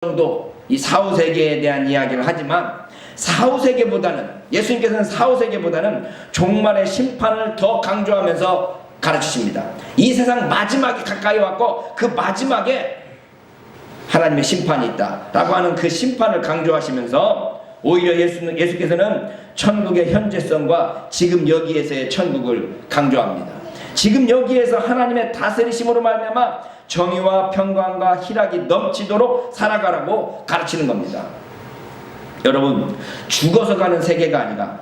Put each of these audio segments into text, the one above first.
정도 이 사후세계에 대한 이야기를 하지만 사후세계보다는 예수님께서는 사후세계보다는 종말의 심판을 더 강조하면서 가르치십니다. 이 세상 마지막이 가까이 왔고 그 마지막에 하나님의 심판이 있다라고 하는 그 심판을 강조하시면서 오히려 예수께서는 천국의 현재성과 지금 여기에서의 천국을 강조합니다. 지금 여기에서 하나님의 다스리심으로 말미암아 정의와 평강과 희락이 넘치도록 살아가라고 가르치는 겁니다. 여러분, 죽어서 가는 세계가 아니라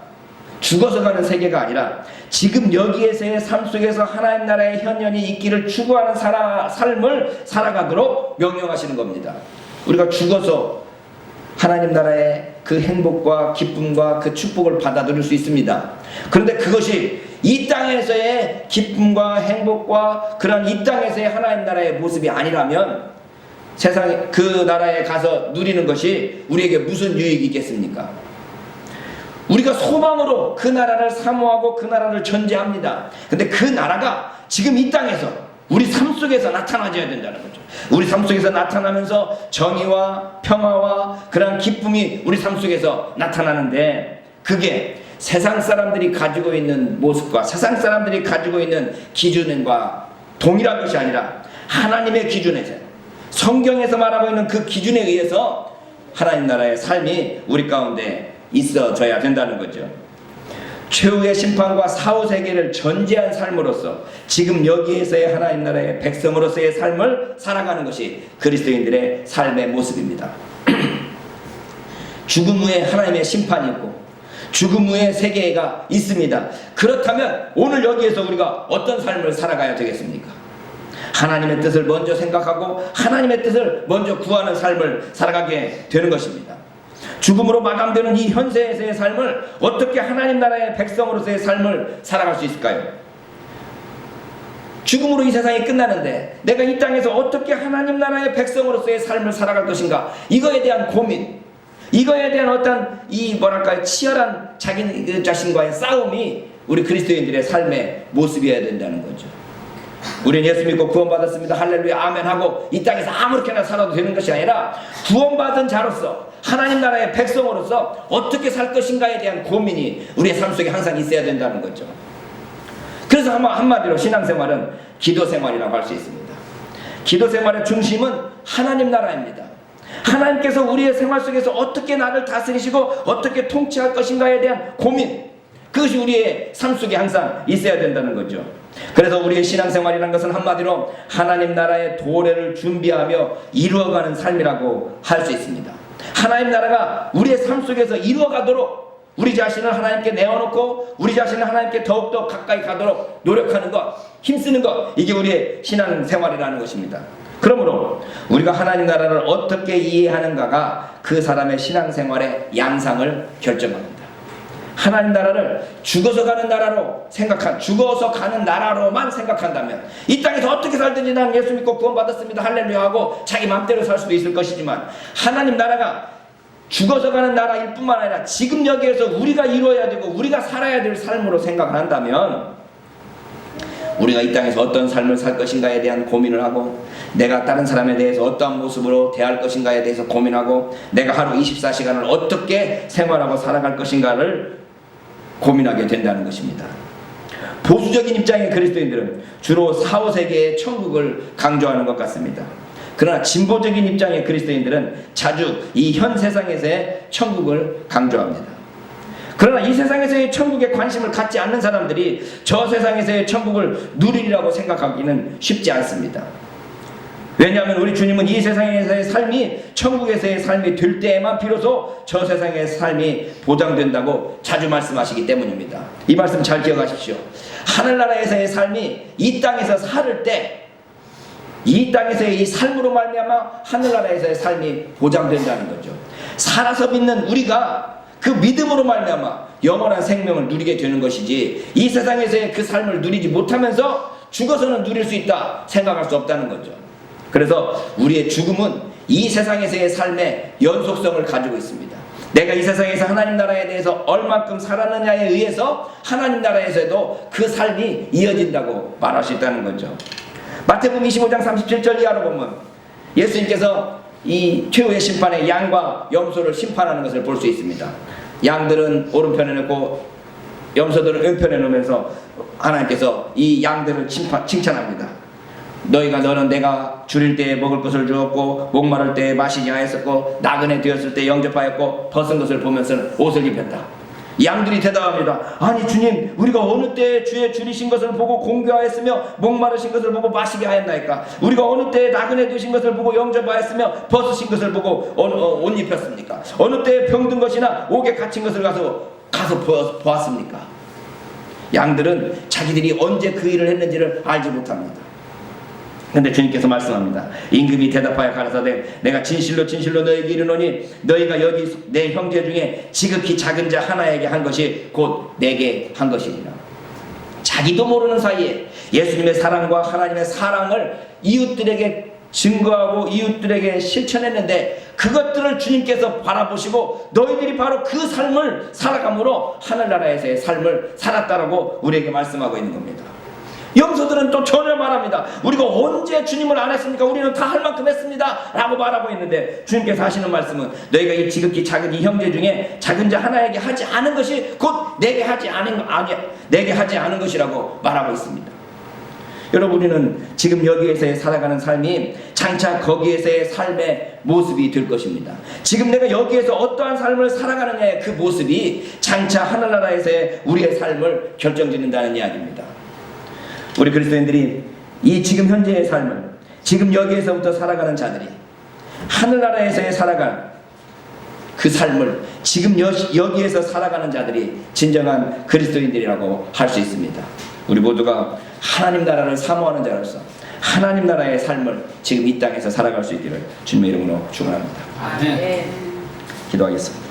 지금 여기에서의 삶 속에서 하나님 나라의 현현이 있기를 추구하는 삶을 살아가도록 명령하시는 겁니다. 우리가 죽어서 하나님 나라의 그 행복과 기쁨과 그 축복을 받아들일 수 있습니다. 그런데 그것이 이 땅에서의 기쁨과 행복과 그런 이 땅에서의 하나님 나라의 모습이 아니라면 세상에 그 나라에 가서 누리는 것이 우리에게 무슨 유익이 있겠습니까? 우리가 소망으로 그 나라를 사모하고 그 나라를 전제합니다. 근데 그 나라가 지금 이 땅에서 우리 삶 속에서 나타나줘야 된다는 거죠. 우리 삶 속에서 나타나면서 정의와 평화와 그런 기쁨이 우리 삶 속에서 나타나는데 그게 세상 사람들이 가지고 있는 모습과 세상 사람들이 가지고 있는 기준과 동일한 것이 아니라 하나님의 기준에서 성경에서 말하고 있는 그 기준에 의해서 하나님 나라의 삶이 우리 가운데 있어져야 된다는 거죠. 최후의 심판과 사후세계를 전제한 삶으로서 지금 여기에서의 하나님 나라의 백성으로서의 삶을 살아가는 것이 그리스도인들의 삶의 모습입니다. 죽음 후에 하나님의 심판이 있고 죽음 후에 세계가 있습니다. 그렇다면 오늘 여기에서 우리가 어떤 삶을 살아가야 되겠습니까? 하나님의 뜻을 먼저 생각하고 하나님의 뜻을 먼저 구하는 삶을 살아가게 되는 것입니다. 죽음으로 마감되는 이 현세에서의 삶을 어떻게 하나님 나라의 백성으로서의 삶을 살아갈 수 있을까요? 죽음으로 이 세상이 끝나는데 내가 이 땅에서 어떻게 하나님 나라의 백성으로서의 삶을 살아갈 것인가, 이거에 대한 고민, 이거에 대한 어떤 치열한 자기 자신과의 싸움이 우리 그리스도인들의 삶의 모습이어야 된다는 거죠. 우리는 예수 믿고 구원받았습니다. 할렐루야 아멘 하고 이 땅에서 아무렇게나 살아도 되는 것이 아니라 구원받은 자로서 하나님 나라의 백성으로서 어떻게 살 것인가에 대한 고민이 우리의 삶 속에 항상 있어야 된다는 거죠. 그래서 한마디로 신앙생활은 기도생활이라고 할 수 있습니다. 기도생활의 중심은 하나님 나라입니다. 하나님께서 우리의 생활 속에서 어떻게 나를 다스리시고 어떻게 통치할 것인가에 대한 고민, 그것이 우리의 삶 속에 항상 있어야 된다는 거죠. 그래서 우리의 신앙생활이라는 것은 한마디로 하나님 나라의 도래를 준비하며 이루어가는 삶이라고 할 수 있습니다. 하나님 나라가 우리의 삶 속에서 이루어가도록 우리 자신을 하나님께 내어놓고 우리 자신을 하나님께 더욱더 가까이 가도록 노력하는 것, 힘쓰는 것, 이게 우리의 신앙생활이라는 것입니다. 그러므로 우리가 하나님 나라를 어떻게 이해하는가가 그 사람의 신앙생활의 양상을 결정합니다. 하나님 나라를 죽어서 가는 나라로만 생각한다면 이 땅에서 어떻게 살든지 나는 예수 믿고 구원받았습니다 할렐루야 하고 자기 마음대로 살 수도 있을 것이지만, 하나님 나라가 죽어서 가는 나라일 뿐만 아니라 지금 여기에서 우리가 이루어야 되고 우리가 살아야 될 삶으로 생각을 한다면 우리가 이 땅에서 어떤 삶을 살 것인가에 대한 고민을 하고, 내가 다른 사람에 대해서 어떠한 모습으로 대할 것인가에 대해서 고민하고, 내가 하루 24시간을 어떻게 생활하고 살아갈 것인가를 고민하게 된다는 것입니다. 보수적인 입장의 그리스도인들은 주로 사후세계의 천국을 강조하는 것 같습니다. 그러나 진보적인 입장의 그리스도인들은 자주 이 현 세상에서의 천국을 강조합니다. 그러나 이 세상에서의 천국에 관심을 갖지 않는 사람들이 저 세상에서의 천국을 누리리라고 생각하기는 쉽지 않습니다. 왜냐하면 우리 주님은 이 세상에서의 삶이 천국에서의 삶이 될 때에만 비로소 저 세상의 삶이 보장된다고 자주 말씀하시기 때문입니다. 이 말씀 잘 기억하십시오. 하늘나라에서의 삶이 이 땅에서 살을 때 이 땅에서의 이 삶으로 말미암아 하늘나라에서의 삶이 보장된다는 거죠. 살아서 믿는 우리가 그 믿음으로 말미암아 영원한 생명을 누리게 되는 것이지, 이 세상에서의 그 삶을 누리지 못하면서 죽어서는 누릴 수 있다 생각할 수 없다는 거죠. 그래서 우리의 죽음은 이 세상에서의 삶의 연속성을 가지고 있습니다. 내가 이 세상에서 하나님 나라에 대해서 얼만큼 살았느냐에 의해서 하나님 나라에서도 그 삶이 이어진다고 말할 수 있다는 거죠. 마태복음 25장 37절 이하로 보면 예수님께서 이 최후의 심판에 양과 염소를 심판하는 것을 볼 수 있습니다. 양들은 오른편에 놓고 염소들은 왼편에 놓으면서 하나님께서 이 양들을 칭찬합니다. 너는 내가 줄일 때에 먹을 것을 주었고 목마를 때에 마시지 하였었고 나그네 되었을 때 영접하였고 벗은 것을 보면서 옷을 입혔다. 양들이 대답합니다. 아니 주님, 우리가 어느 때에 주의 줄이신 것을 보고 공교하였으며 목마르신 것을 보고 마시게 하였나이까? 우리가 어느 때에 나그네 되신 것을 보고 영접하였으며 벗으신 것을 보고 옷 입혔습니까? 어느 때에 병든 것이나 옥에 갇힌 것을 가서 보았습니까? 양들은 자기들이 언제 그 일을 했는지를 알지 못합니다. 근데 주님께서 말씀합니다. 임금이 대답하여 가라사대 내가 진실로 진실로 너에게 이르노니 너희가 여기 내 형제 중에 지극히 작은 자 하나에게 한 것이 곧 내게 한 것이니라. 자기도 모르는 사이에 예수님의 사랑과 하나님의 사랑을 이웃들에게 증거하고 이웃들에게 실천했는데 그것들을 주님께서 바라보시고 너희들이 바로 그 삶을 살아감으로 하늘나라에서의 삶을 살았다라고 우리에게 말씀하고 있는 겁니다. 염소들은 또 전혀 말합니다. 우리가 언제 주님을 안 했습니까? 우리는 다 할 만큼 했습니다 라고 말하고 있는데 주님께서 하시는 말씀은 너희가 이 지극히 작은 이 형제 중에 작은 자 하나에게 하지 않은 것이 곧 내게 하지 않은 것이라고 말하고 있습니다. 여러분, 우리는 지금 여기에서의 살아가는 삶이 장차 거기에서의 삶의 모습이 될 것입니다. 지금 내가 여기에서 어떠한 삶을 살아가느냐의 그 모습이 장차 하늘나라에서의 우리의 삶을 결정짓는다는 이야기입니다. 우리 그리스도인들이 이 지금 현재의 삶을 지금 여기에서부터 살아가는 자들이 하늘나라에서의 살아갈 그 삶을 지금 여기에서 살아가는 자들이 진정한 그리스도인들이라고 할 수 있습니다. 우리 모두가 하나님 나라를 사모하는 자로서 하나님 나라의 삶을 지금 이 땅에서 살아갈 수 있기를 주님의 이름으로 축원합니다. 아멘. 기도하겠습니다.